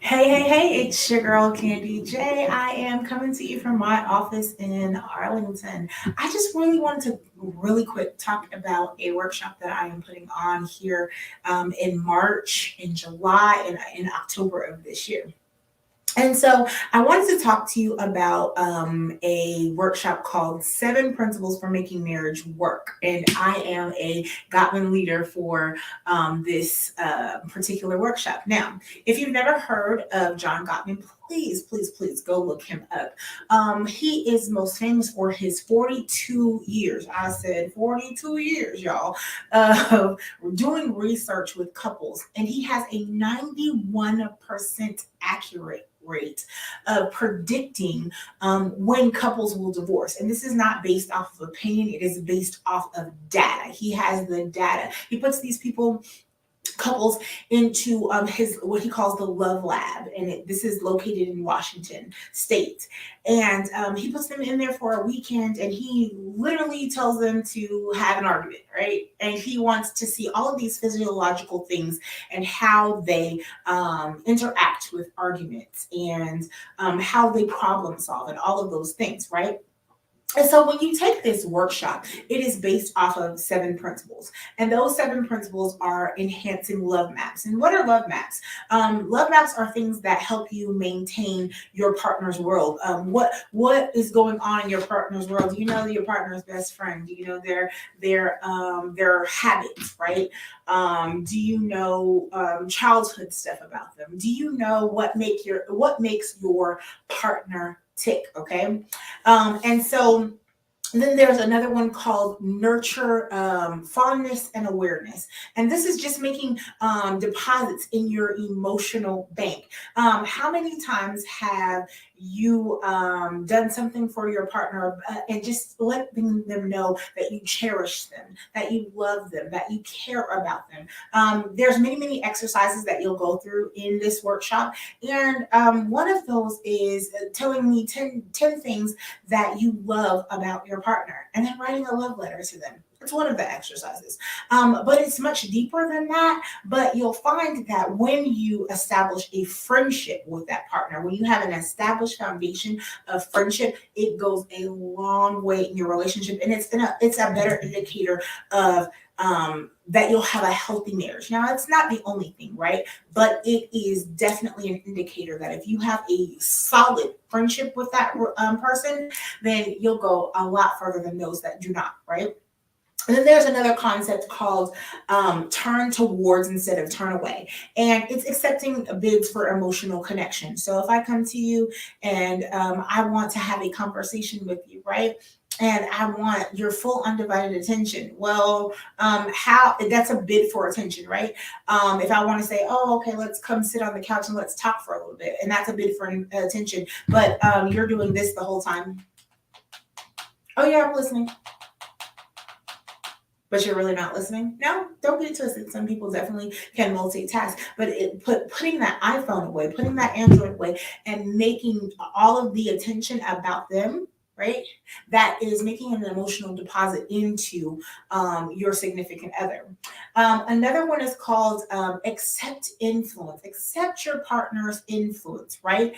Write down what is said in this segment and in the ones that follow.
Hey, it's your girl Candy J. I am coming to you from my office in Arlington. I just really wanted to really quick talk about a workshop that I am putting on here in March, in July, and in October of this year. And so I wanted to talk to you about a workshop called Seven Principles for Making Marriage Work. And I am a Gottman leader for this particular workshop. Now, if you've never heard of John Gottman, please go look him up. He is most famous for his 42 years. I said 42 years, y'all, of doing research with couples. And he has a 91% accurate rate of predicting when couples will divorce. And this is not based off of opinion, it is based off of data. He has the data. He puts these couples into his what he calls the love lab, and this is located in Washington state. And he puts them in there for a weekend, and he literally tells them to have an argument, right? And he wants to see all of these physiological things and how they interact with arguments, and how they problem solve, and all of those things, right? And so when you take this workshop, it is based off of seven principles. And those seven principles are enhancing love maps. And what are love maps? Love maps are things that help you maintain your partner's world. What is going on in your partner's world? Do you know your partner's best friend? Do you know their habits, right? Do you know childhood stuff about them? Do you know what makes your partner tick? Okay. And so then there's another one called nurture fondness and awareness. And this is just making deposits in your emotional bank. How many times have you done something for your partner and just letting them know that you cherish them, that you love them, that you care about them? There's many exercises that you'll go through in this workshop. And one of those is telling me 10 things that you love about your partner, and then writing a love letter to them. It's one of the exercises. But it's much deeper than that. But you'll find that when you establish a friendship with that partner, when you have an established foundation of friendship, it goes a long way in your relationship. And it's a better indicator of that you'll have a healthy marriage. Now, it's not the only thing, right? But it is definitely an indicator that if you have a solid friendship with that person, then you'll go a lot further than those that do not, right? And then there's another concept called turn towards instead of turn away. And it's accepting bids for emotional connection. So if I come to you and I want to have a conversation with you, right? And I want your full undivided attention. Well, how that's a bid for attention, right? If I want to say, oh, okay, let's come sit on the couch and let's talk for a little bit, and that's a bid for attention. But you're doing this the whole time. Oh yeah, I'm listening, but you're really not listening. No, don't get it twisted. Some people definitely can multitask, but putting that iPhone away, putting that Android away, and making all of the attention about them, right? That is making an emotional deposit into your significant other. Another one is called accept influence. Accept your partner's influence, right?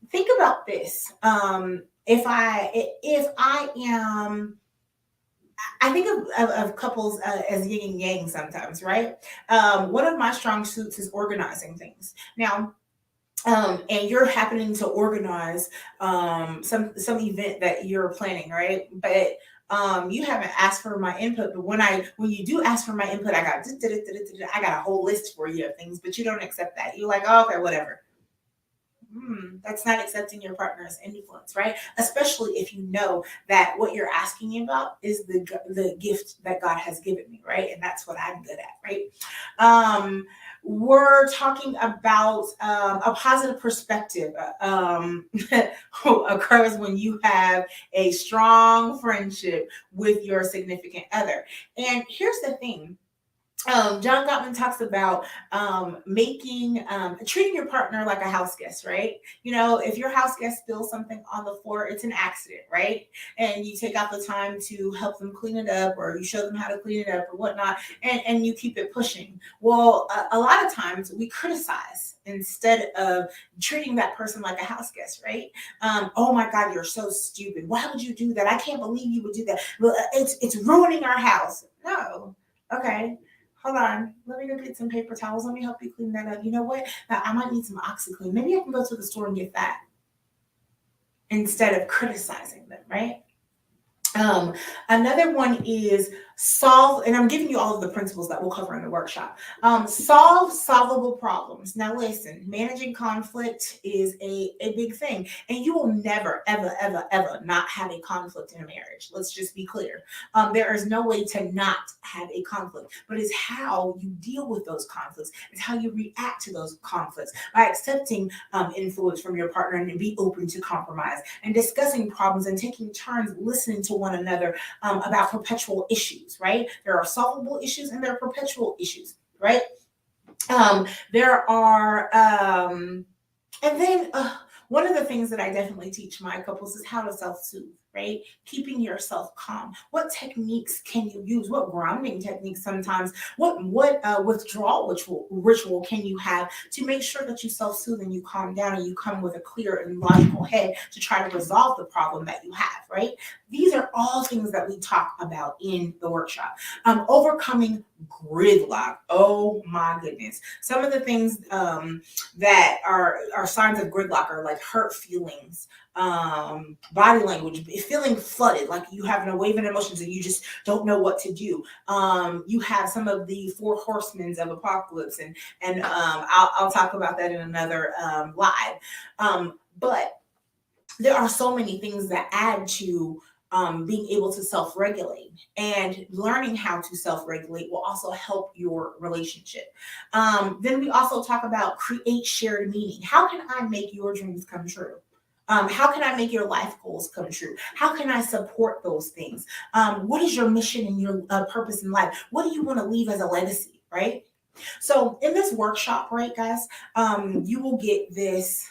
Think about this. If I am, I think of couples as yin and yang sometimes, right? One of my strong suits is organizing things. Now, and you're happening to organize some event that you're planning, right? But you haven't asked for my input. But when you do ask for my input, I got a whole list for you of things, but you don't accept that. You're like, oh, okay, whatever. That's not accepting your partner's influence, right? Especially if you know that what you're asking about is the gift that God has given me, right? And that's what I'm good at, right? We're talking about a positive perspective occurs when you have a strong friendship with your significant other. And here's the thing. John Gottman talks about treating your partner like a house guest, right? You know, if your house guest spills something on the floor, it's an accident, right? And you take out the time to help them clean it up, or you show them how to clean it up or whatnot, and you keep it pushing. Well, a lot of times we criticize instead of treating that person like a house guest, right? Oh my God, you're so stupid. Why would you do that? I can't believe you would do that. Well, it's ruining our house. No. Okay, hold on. Let me go get some paper towels. Let me help you clean that up. You know what? I might need some OxyClean. Maybe I can go to the store and get that instead of criticizing them, right? Another one is solve, and I'm giving you all of the principles that we'll cover in the workshop. Solve solvable problems. Now, listen, managing conflict is a big thing, and you will never, ever, ever, ever not have a conflict in a marriage. Let's just be clear. There is no way to not have a conflict, but it's how you deal with those conflicts. It's how you react to those conflicts by accepting influence from your partner and be open to compromise and discussing problems and taking turns listening to one another about perpetual issues, right? There are solvable issues and there are perpetual issues, right? There are, and then one of the things that I definitely teach my couples is how to self-soothe, right? Keeping yourself calm. What techniques can you use? What grounding techniques sometimes? What withdrawal ritual can you have to make sure that you self-soothe and you calm down and you come with a clear and logical head to try to resolve the problem that you have, right? These are all things that we talk about in the workshop. Overcoming gridlock. Oh my goodness. Some of the things that are signs of gridlock are like hurt feelings, body language, feeling flooded, like you have a wave of emotions and you just don't know what to do. You have some of the four horsemen of apocalypse, and I'll talk about that in another live. But there are so many things that add to being able to self-regulate, and learning how to self-regulate will also help your relationship. Then we also talk about create shared meaning. How can I make your dreams come true? How can I make your life goals come true? How can I support those things? What is your mission and your purpose in life? What do you want to leave as a legacy, right? So in this workshop, right, guys, you will get this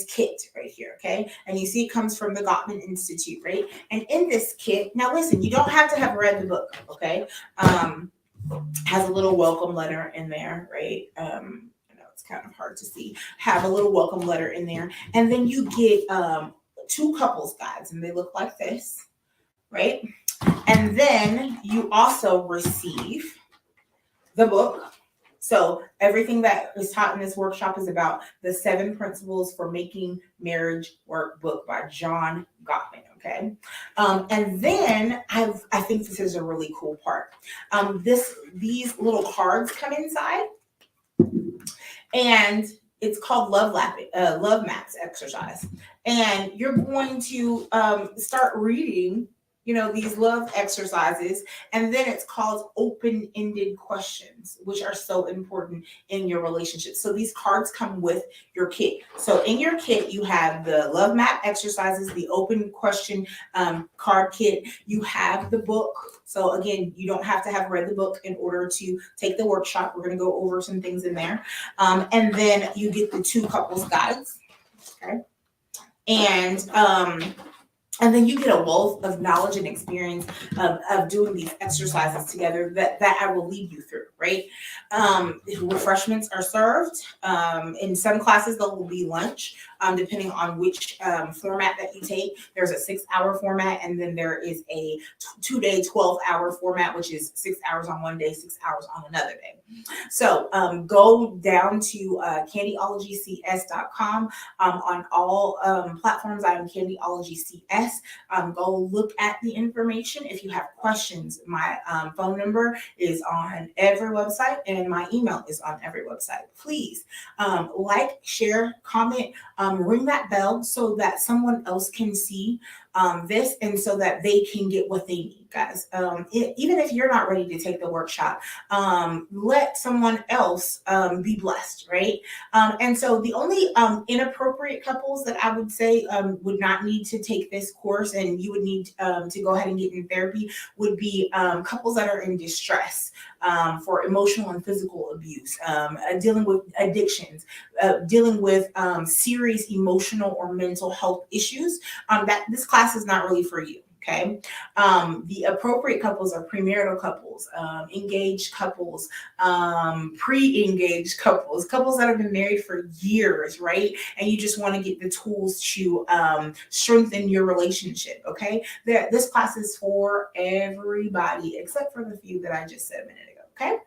kit right here, okay? And you see it comes from the Gottman Institute, right? And in this kit, now listen, you don't have to have read the book, okay? Has a little welcome letter in there, right? I know it's kind of hard to see. Have a little welcome letter in there. And then you get two couples guides, and they look like this, right? And then you also receive the book. So everything that is taught in this workshop is about the 7 principles for making marriage work book by John Gottman. Okay. And then I think this is a really cool part. These little cards come inside, and it's called love maps exercise. And you're going to start reading, these love exercises. And then it's called open-ended questions, which are so important in your relationship. So these cards come with your kit. So in your kit, you have the love map exercises, the open question card kit. You have the book. So again, you don't have to have read the book in order to take the workshop. We're going to go over some things in there. And then you get the 2 couples guides. Okay. And then you get a wealth of knowledge and experience of doing these exercises together that I will lead you through, right? Refreshments are served. In some classes, there will be lunch, depending on which format that you take. There's a 6-hour format, and then there is a 2-day, 12-hour format, which is 6 hours on one day, 6 hours on another day. So go down to candyologycs.com. On all platforms, I am Candyology CS. Go look at the information. If you have questions, my phone number is on every website, and my email is on every website. Please like, share, comment, ring that bell so that someone else can see this, and so that they can get what they need, guys. Even if you're not ready to take the workshop, let someone else be blessed, right? And so the only inappropriate couples that I would say would not need to take this course, and you would need to go ahead and get in therapy, would be couples that are in distress for emotional and physical abuse, dealing with addictions, dealing with serious emotional or mental health issues. That this class is not really for you. Okay. The appropriate couples are premarital couples, engaged couples, pre-engaged couples, couples that have been married for years, right? And you just want to get the tools to strengthen your relationship. Okay. This class is for everybody except for the few that I just said a minute ago. Okay.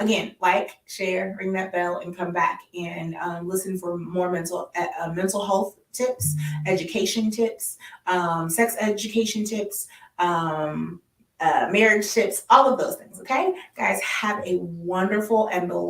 Again, like, share, ring that bell, and come back and listen for more mental health tips, education tips, sex education tips, marriage tips, all of those things. Okay, guys, have a wonderful and